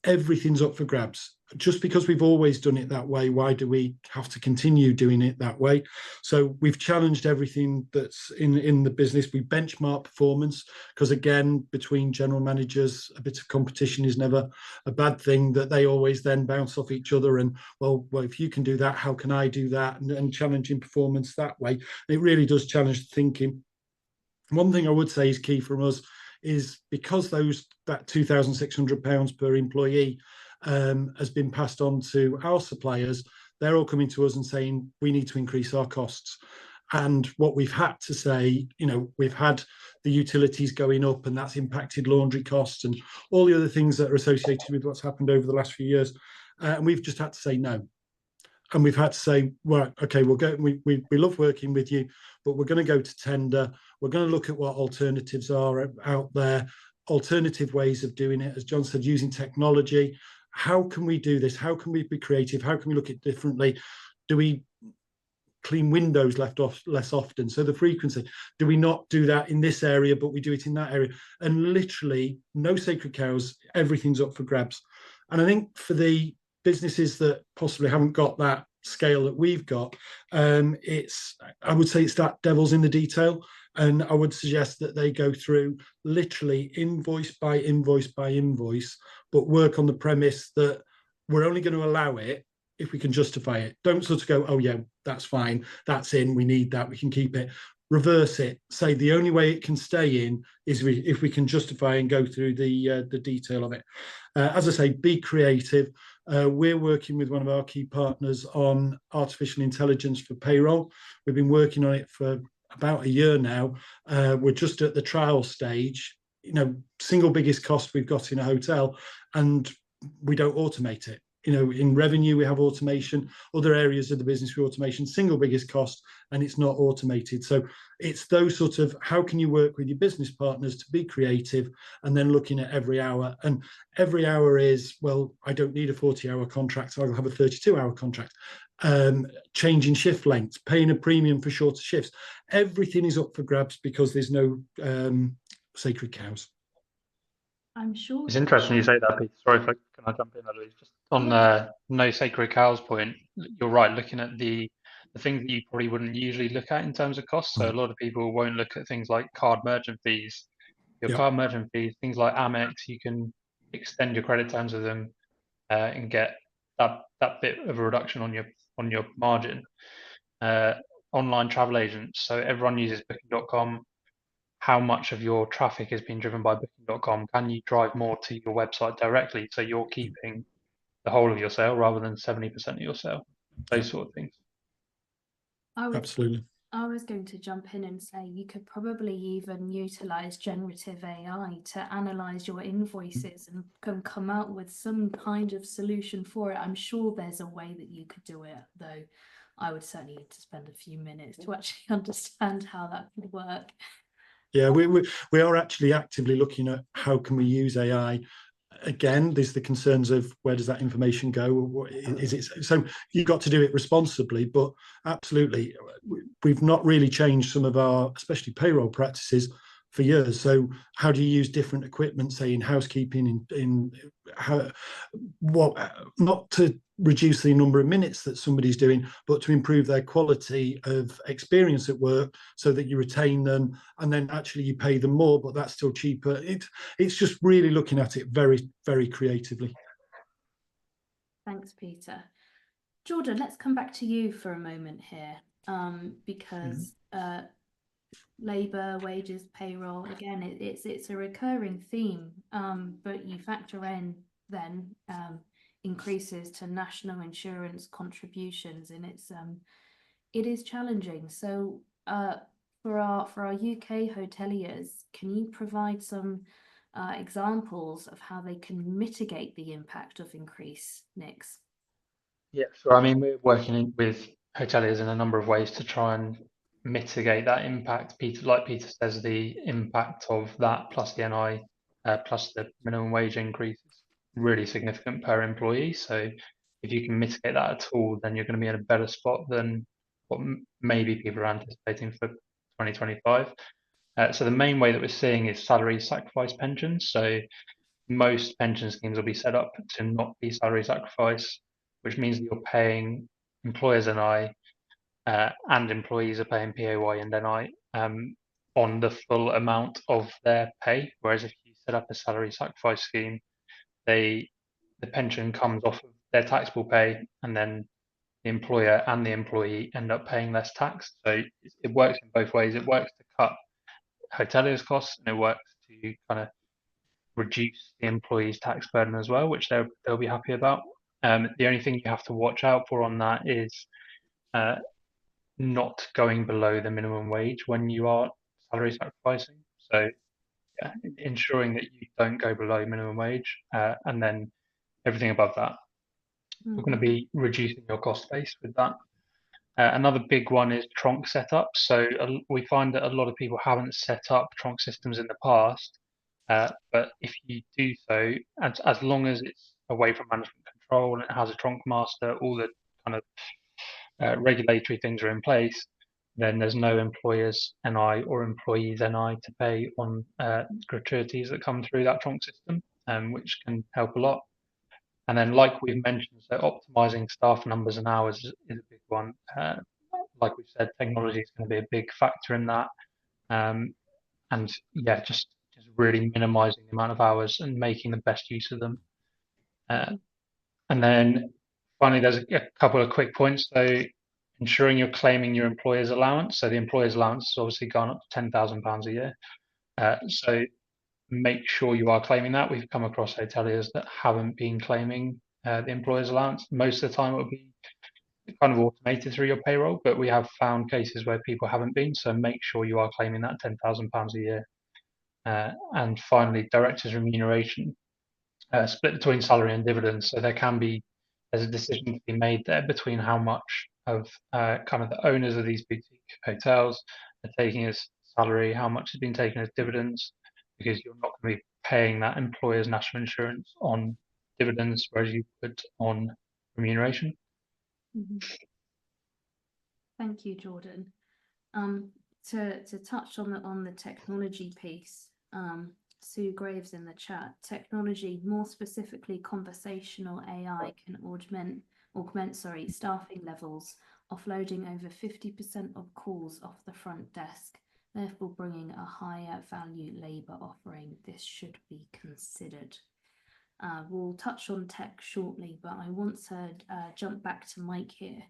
everything's up for grabs. Just because we've always done it that way, why do we have to continue doing it that way? So we've challenged everything that's in the business. We benchmark performance, because again, between general managers, a bit of competition is never a bad thing, that they always then bounce off each other and, well, if you can do that, how can I do that? And challenging performance that way. It really does challenge the thinking. One thing I would say is key for us is, because that £2,600 per employee has been passed on to our suppliers, they're all coming to us and saying we need to increase our costs. And what we've had to say, you know, we've had the utilities going up, and that's impacted laundry costs and all the other things that are associated with what's happened over the last few years. And we've just had to say no. And we've had to say, well, okay, we'll go. We love working with you, but we're going to go to tender. We're going to look at what alternatives are out there, alternative ways of doing it. As John said, using technology. How can we do this? How can we be creative? How can we look at it differently? Do we clean windows less often? So the frequency, do we not do that in this area, but we do it in that area? And literally, no sacred cows, everything's up for grabs. And I think for the businesses that possibly haven't got that scale that we've got, I would say it's that devil's in the detail. And I would suggest that they go through literally invoice by invoice by invoice, but work on the premise that we're only going to allow it if we can justify it. Don't sort of go, oh yeah, that's fine, that's in, we need that, we can keep it. Reverse it. Say the only way it can stay in is if we can justify and go through the detail of it. As I say, be creative. We're working with one of our key partners on artificial intelligence for payroll. We've been working on it for about a year now. We're just at the trial stage. You know, single biggest cost we've got in a hotel, and we don't automate it. You know, in revenue, we have automation, other areas of the business with automation, single biggest cost, and it's not automated. So it's those sort of, how can you work with your business partners to be creative, and then looking at every hour. And every hour is, well, I don't need a 40-hour contract, so I'll have a 32-hour contract. Changing shift lengths, paying a premium for shorter shifts. Everything is up for grabs because there's no sacred cows. I'm sure It's interesting you say that, Peter. Sorry, can I jump in, Eloise? Just on no sacred cows point, you're right, looking at the things that you probably wouldn't usually look at in terms of costs. So a lot of people won't look at things like card merchant fees. Your card merchant fees, things like Amex, you can extend your credit terms with them and get that bit of a reduction on your margin. Online travel agents, so everyone uses booking.com. How much of your traffic is being driven by booking.com? Can you drive more to your website directly, so you're keeping the whole of your sale rather than 70% of your sale? Those sort of things. Absolutely. I was going to jump in and say you could probably even utilize generative AI to analyze your invoices and come out with some kind of solution for it. I'm sure there's a way that you could do it, though I would certainly need to spend a few minutes to actually understand how that could work. Yeah, we are actually actively looking at how can we use AI. Again, there's the concerns of where does that information go? Is it, so you've got to do it responsibly, but absolutely, we've not really changed some of our, especially payroll practices, for years. So how do you use different equipment, say in housekeeping, in how, what, not to reduce the number of minutes that somebody's doing, but to improve their quality of experience at work, so that you retain them and then actually you pay them more, but that's still cheaper. It's just really looking at it very, very creatively. Thanks, Peter. Jordan, let's come back to you for a moment here, because labour, wages, payroll, again, it's a recurring theme, but you factor in then increases to national insurance contributions, and it is challenging. So for our UK hoteliers, can you provide some examples of how they can mitigate the impact of increase, Nix? Yeah, sure. I mean, we're working with hoteliers in a number of ways to try and mitigate that impact. Like Peter says, the impact of that plus the NI plus the minimum wage increase is really significant per employee. So if you can mitigate that at all, then you're going to be in a better spot than what maybe people are anticipating for 2025. So the main way that we're seeing is salary sacrifice pensions. So most pension schemes will be set up to not be salary sacrifice, which means that you're paying employers NI and employees are paying PAY and NI on the full amount of their pay. Whereas if you set up a salary sacrifice scheme, the pension comes off of their taxable pay, and then the employer and the employee end up paying less tax. So it works in both ways. It works to cut hoteliers' costs, and it works to kind of reduce the employee's tax burden as well, which they'll be happy about. The only thing you have to watch out for on that is not going below the minimum wage when you are salary sacrificing. So yeah, ensuring that you don't go below minimum wage, and then everything above that, you're going to be reducing your cost base with that. Another big one is trunk setup. So we find that a lot of people haven't set up trunk systems in the past, but if you do so, as long as it's away from management control and it has a trunk master, all the kind of regulatory things are in place, then there's no employer's NI or employee's NI to pay on gratuities that come through that trunk system, which can help a lot. And then, like we've mentioned, so optimizing staff numbers and hours is a big one. Like we've said, technology is going to be a big factor in that. And yeah, just really minimizing the amount of hours and making the best use of them. And then finally, there's a couple of quick points. So ensuring you're claiming your employer's allowance. So the employer's allowance has obviously gone up to £10,000 a year. So make sure you are claiming that. We've come across hoteliers that haven't been claiming the employer's allowance. Most of the time it will be kind of automated through your payroll, but we have found cases where people haven't been. So make sure you are claiming that £10,000 a year. And finally, directors' remuneration, split between salary and dividends. So there's a decision to be made there between how much of kind of the owners of these boutique hotels are taking as salary, how much has been taken as dividends, because you're not going to be paying that employer's national insurance on dividends, whereas you would on remuneration. Thank you, Jordan. To touch on the technology piece, Sue Graves in the chat, technology, more specifically conversational AI, can augment staffing levels, offloading over 50% of calls off the front desk, therefore bringing a higher value labour offering. This should be considered. We'll touch on tech shortly, but I want to jump back to Mike here.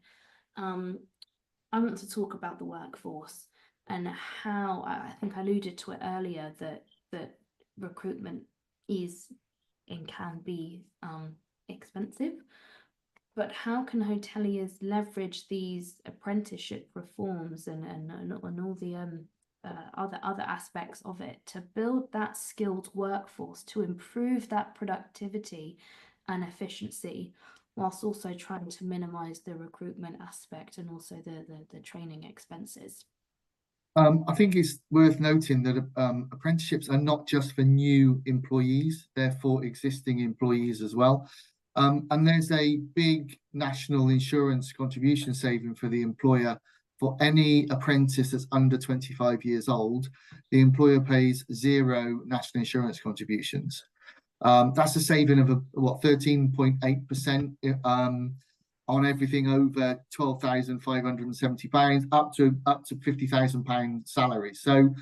I want to talk about the workforce and how, I think I alluded to it earlier, that recruitment is and can be expensive, but how can hoteliers leverage these apprenticeship reforms and all the other aspects of it to build that skilled workforce, to improve that productivity and efficiency, whilst also trying to minimize the recruitment aspect and also the training expenses? I think it's worth noting that apprenticeships are not just for new employees, they're for existing employees as well. And there's a big national insurance contribution saving for the employer for any apprentice that's under 25 years old, the employer pays 0 national insurance contributions. That's a saving of what, 13.8% on everything over £12,570 up to £50,000 salary. So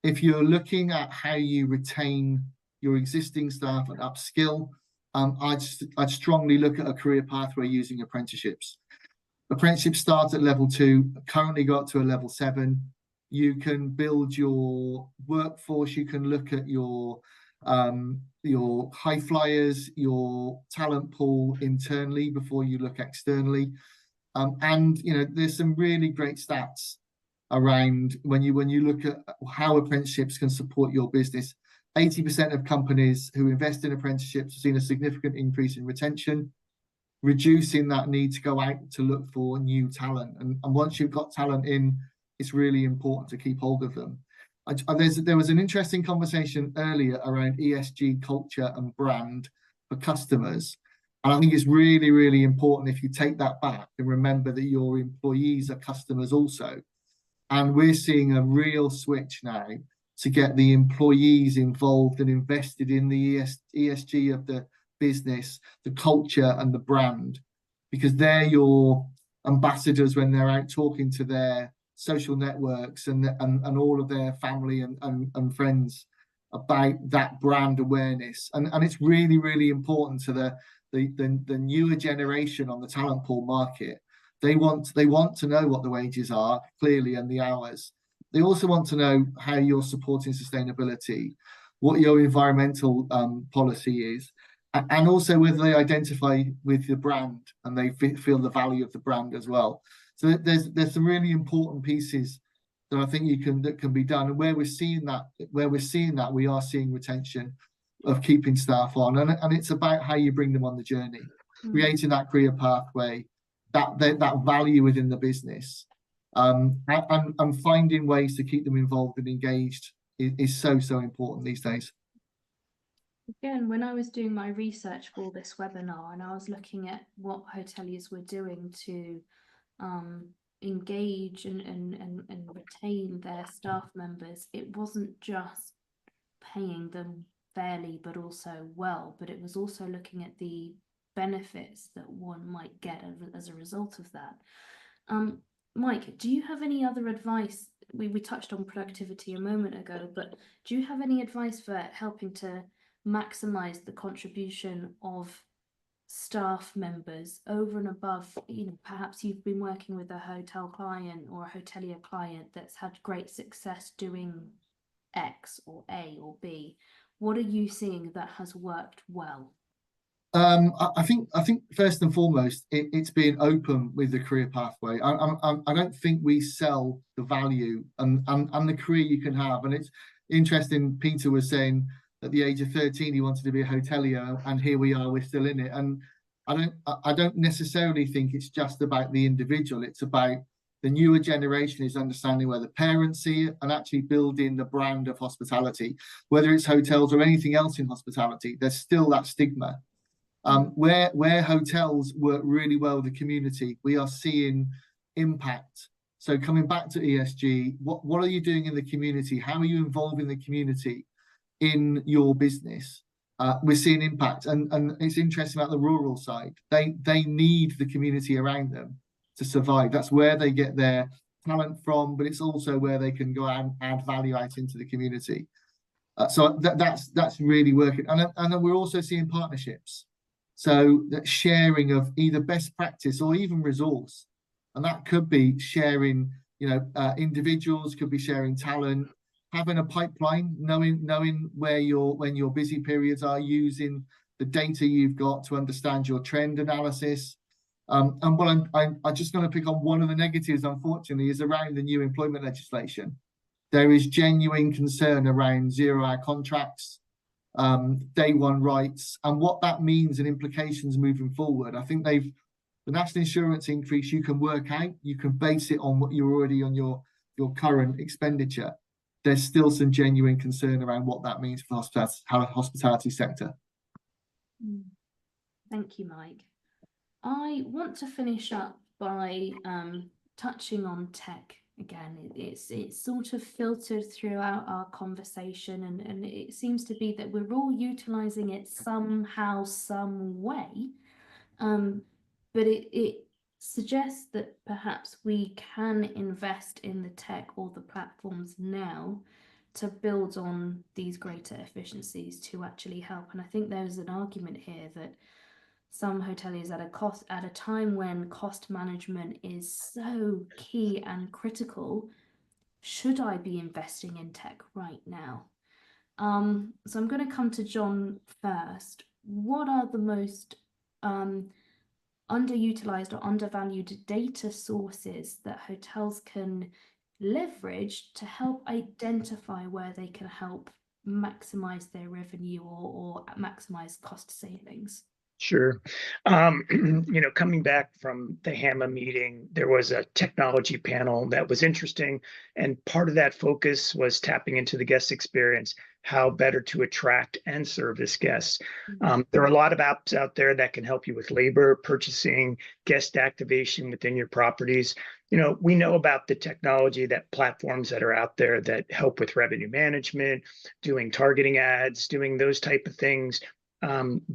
if you're looking at how you retain your existing staff and upskill, I'd strongly look at a career pathway using apprenticeships. Apprenticeships start at level 2, currently got to a level 7. You can build your workforce. You can look at your high flyers, your talent pool internally before you look externally. And you know, there's some really great stats around when you look at how apprenticeships can support your business. 80% of companies who invest in apprenticeships have seen a significant increase in retention, reducing that need to go out to look for new talent. And once you've got talent in, it's really important to keep hold of them. There was an interesting conversation earlier around ESG culture and brand for customers. And I think it's really, really important if you take that back and remember that your employees are customers also. And we're seeing a real switch now to get the employees involved and invested in the ESG of the business, the culture and the brand, because they're your ambassadors when they're out talking to their social networks and all of their family and friends about that brand awareness. And it's really, really important to the newer generation on the talent pool market. They want to know what the wages are clearly and the hours. They also want to know how you're supporting sustainability, what your environmental policy is, and also whether they identify with the brand and they feel the value of the brand as well. So there's some really important pieces that I think that can be done. And where we're seeing that, we are seeing retention of keeping staff on, and it's about how you bring them on the journey, creating that career pathway, that value within the business, and finding ways to keep them involved and engaged is so important these days. Again, when I was doing my research for this webinar and I was looking at what hoteliers were doing to engage and retain their staff members, it wasn't just paying them fairly but also well, but it was also looking at the benefits that one might get as a result of that. Mike, do you have any other advice? We touched on productivity a moment ago, but do you have any advice for helping to maximize the contribution of staff members over and above, you know, perhaps you've been working with a hotel client or a hotelier client that's had great success doing X or A or B? What are you seeing that has worked well? I think first and foremost, it's being open with the career pathway. I don't think we sell the value and the career you can have. And it's interesting, Peter was saying at the age of 13 he wanted to be a hotelier, and here we are, we're still in it. And I don't necessarily think it's just about the individual. It's about the newer generation is understanding where the parents see it and actually building the brand of hospitality. Whether it's hotels or anything else in hospitality, there's still that stigma. Where hotels work really well with the community, we are seeing impact. So coming back to ESG, what are you doing in the community? How are you involving the community in your business? We're seeing impact, and it's interesting about the rural side. They need the community around them to survive. That's where they get their talent from, but it's also where they can go and add value out into the community. So that's really working. And then we're also seeing partnerships. So that sharing of either best practice or even resource, and that could be sharing, you know, individuals, could be sharing talent, having a pipeline, knowing when your busy periods are, using the data you've got to understand your trend analysis. And what I'm just going to pick on one of the negatives, unfortunately, is around the new employment legislation. There is genuine concern around 0-hour contracts, day one rights, and what that means and implications moving forward. I think the national insurance increase, you can work out, you can base it on what you're already on your current expenditure. There's still some genuine concern around what that means for the hospitality sector. Thank you, Mike. I want to finish up by touching on tech again, it's sort of filtered throughout our conversation, and it seems to be that we're all utilizing it somehow, some way. But it suggests that perhaps we can invest in the tech or the platforms now to build on these greater efficiencies to actually help. And I think there's an argument here that some hoteliers at a time when cost management is so key and critical, should I be investing in tech right now? So I'm going to come to John first. What are the most underutilized or undervalued data sources that hotels can leverage to help identify where they can help maximize their revenue or maximize cost savings? Sure. Coming back from the HAMA meeting, there was a technology panel that was interesting. And part of that focus was tapping into the guest experience, how better to attract and service guests. There are a lot of apps out there that can help you with labor, purchasing, guest activation within your properties. We know about the technology, that platforms that are out there that help with revenue management, doing targeting ads, doing those type of things.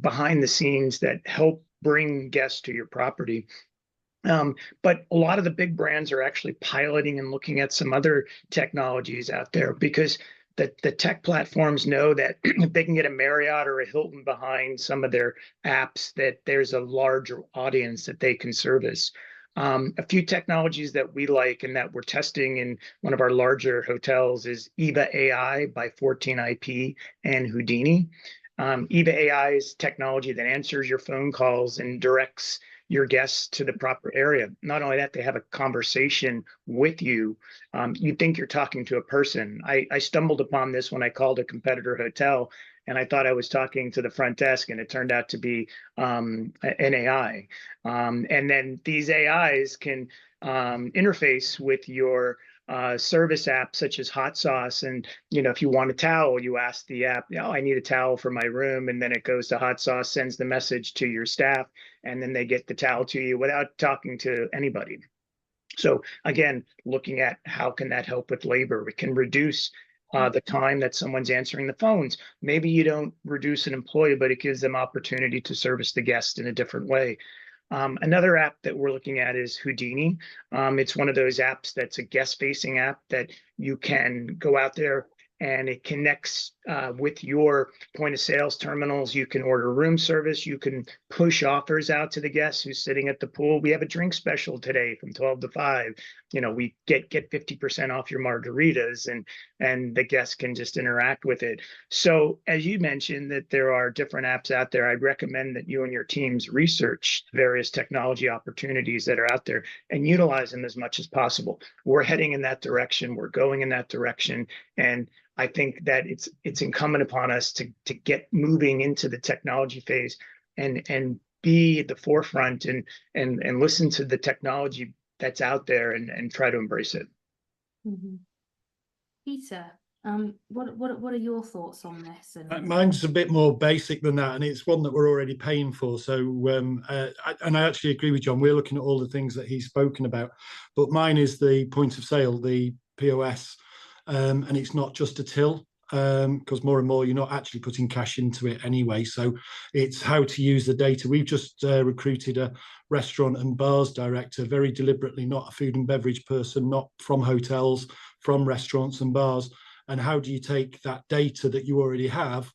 Behind the scenes that help bring guests to your property. But a lot of the big brands are actually piloting and looking at some other technologies out there, because the tech platforms know that if they can get a Marriott or a Hilton behind some of their apps, that there's a larger audience that they can service. A few technologies that we like and that we're testing in one of our larger hotels is Eva AI by 14IP and Houdini. Eva AI is technology that answers your phone calls and directs your guests to the proper area. Not only that, they have a conversation with you. You think you're talking to a person. I stumbled upon this when I called a competitor hotel, and I thought I was talking to the front desk, and it turned out to be an AI. And then these AIs can interface with your service apps such as Hot Sauce. And, if you want a towel, you ask the app, I need a towel for my room. And then it goes to Hot Sauce, sends the message to your staff, and then they get the towel to you without talking to anybody. So again, looking at how can that help with labor? We can reduce the time that someone's answering the phones. Maybe you don't reduce an employee, but it gives them opportunity to service the guest in a different way. Another app that we're looking at is Houdini. It's one of those apps that's a guest-facing app that you can go out there and it connects with your point of sales terminals. You can order room service. You can push offers out to the guest who's sitting at the pool. We have a drink special today from 12 to 5. We get 50% off your margaritas, and the guests can just interact with it. So as you mentioned that there are different apps out there, I'd recommend that you and your teams research various technology opportunities that are out there and utilize them as much as possible. We're heading in that direction. We're going in that direction. And I think that it's incumbent upon us to get moving into the technology phase and be at the forefront and listen to the technology that's out there and try to embrace it. Peter, what are your thoughts on this? Mine's a bit more basic than that, and it's one that we're already paying for. So, I actually agree with John. We're looking at all the things that he's spoken about, but mine is the point of sale, the POS. And it's not just a till, because more and more you're not actually putting cash into it anyway. So it's how to use the data. We've just recruited a restaurant and bars director, very deliberately not a food and beverage person, not from hotels, from restaurants and bars. And how do you take that data that you already have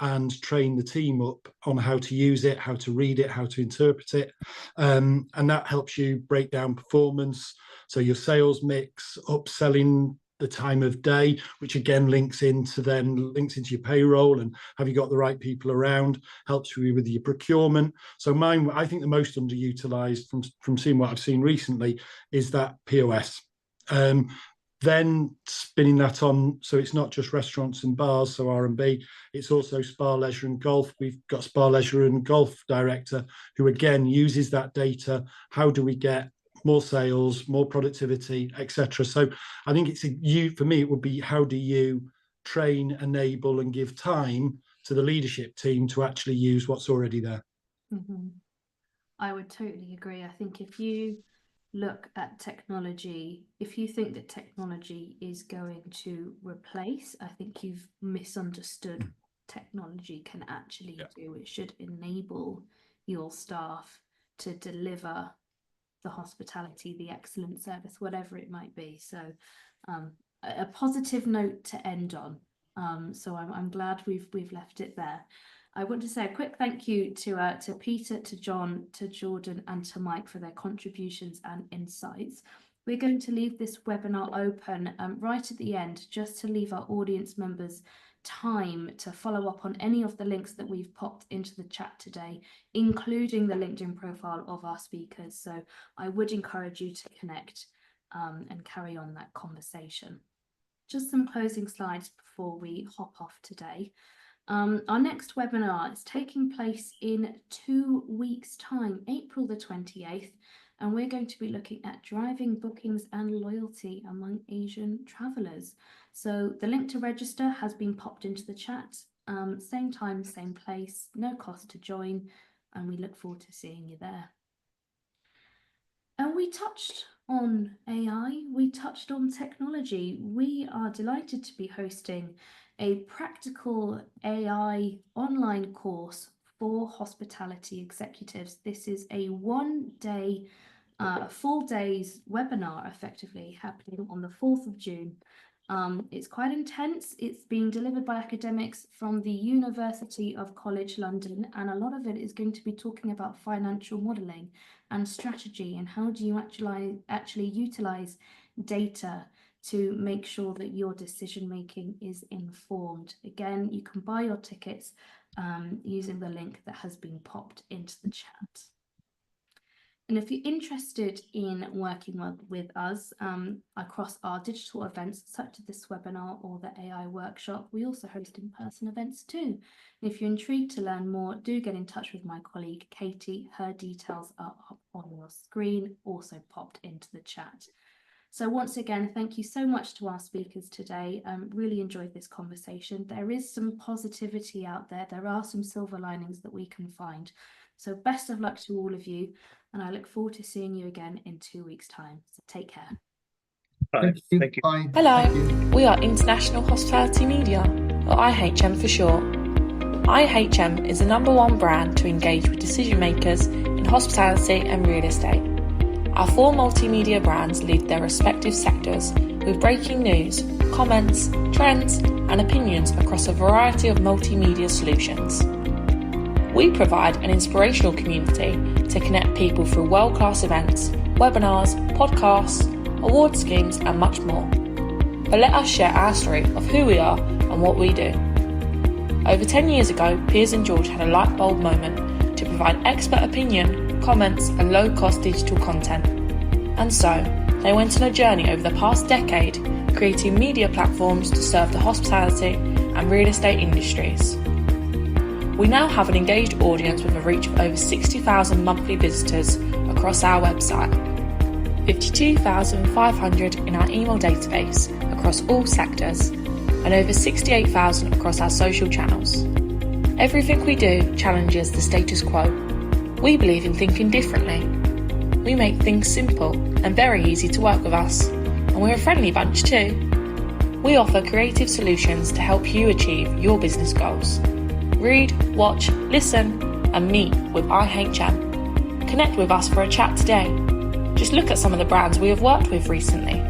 and train the team up on how to use it, how to read it, how to interpret it? And that helps you break down performance. So your sales mix, upselling, the time of day, which again links into your payroll, and have you got the right people around, helps you with your procurement. So mine, I think the most underutilized from seeing what I've seen recently is that POS. Then spinning that on, so it's not just restaurants and bars, so R&B, it's also spa, leisure and golf. We've got spa, leisure and golf director who again uses that data. How do we get more sales, more productivity, etc. So I think for me, it would be, how do you train, enable, and give time to the leadership team to actually use what's already there? I would totally agree. I think if you look at technology, if you think that technology is going to replace, I think you've misunderstood what technology can actually do. It should enable your staff to deliver the hospitality, the excellent service, whatever it might be. So a positive note to end on. So I'm glad we've left it there. I want to say a quick thank you to Peter, to John, to Jordan, and to Mike for their contributions and insights. We're going to leave this webinar open right at the end, just to leave our audience members time to follow up on any of the links that we've popped into the chat today, including the LinkedIn profile of our speakers. So I would encourage you to connect and carry on that conversation. Just some closing slides before we hop off today. Our next webinar is taking place in 2 weeks' time, April the 28th, and we're going to be looking at driving bookings and loyalty among Asian travellers. So the link to register has been popped into the chat. Same time, same place, no cost to join, and we look forward to seeing you there. And we touched on AI, we touched on technology. We are delighted to be hosting a practical AI online course for hospitality executives. This is a one-day, full day's webinar, effectively happening on the 4th of June. It's quite intense. It's being delivered by academics from the University of College London, and a lot of it is going to be talking about financial modelling and strategy, and how do you actually utilize data to make sure that your decision making is informed. Again, you can buy your tickets using the link that has been popped into the chat. And if you're interested in working with us across our digital events, such as this webinar or the AI workshop, we also host in-person events too. And if you're intrigued to learn more, do get in touch with my colleague Katie. Her details are up on your screen, also popped into the chat. So once again, thank you so much to our speakers today. Really enjoyed this conversation. There is some positivity out there. There are some silver linings that we can find. So best of luck to all of you, and I look forward to seeing you again in 2 weeks' time. So take care. Bye. Thank you. Bye. Hello, Thank you. we are International Hospitality Media, or IHM for short. IHM is the #1 brand to engage with decision makers in hospitality and real estate. Our 4 multimedia brands lead their respective sectors with breaking news, comments, trends, and opinions across a variety of multimedia solutions. We provide an inspirational community to connect people through world-class events, webinars, podcasts, award schemes, and much more. But let us share our story of who we are and what we do. Over 10 years ago, Piers and George had a light bulb moment to provide expert opinion, comments, and low-cost digital content. And so, they went on a journey over the past decade, creating media platforms to serve the hospitality and real estate industries. We now have an engaged audience with a reach of over 60,000 monthly visitors across our website, 52,500 in our email database across all sectors, and over 68,000 across our social channels. Everything we do challenges the status quo. We believe in thinking differently. We make things simple and very easy to work with us, and we're a friendly bunch too. We offer creative solutions to help you achieve your business goals. Read, watch, listen, and meet with IHM. Connect with us for a chat today. Just look at some of the brands we have worked with recently.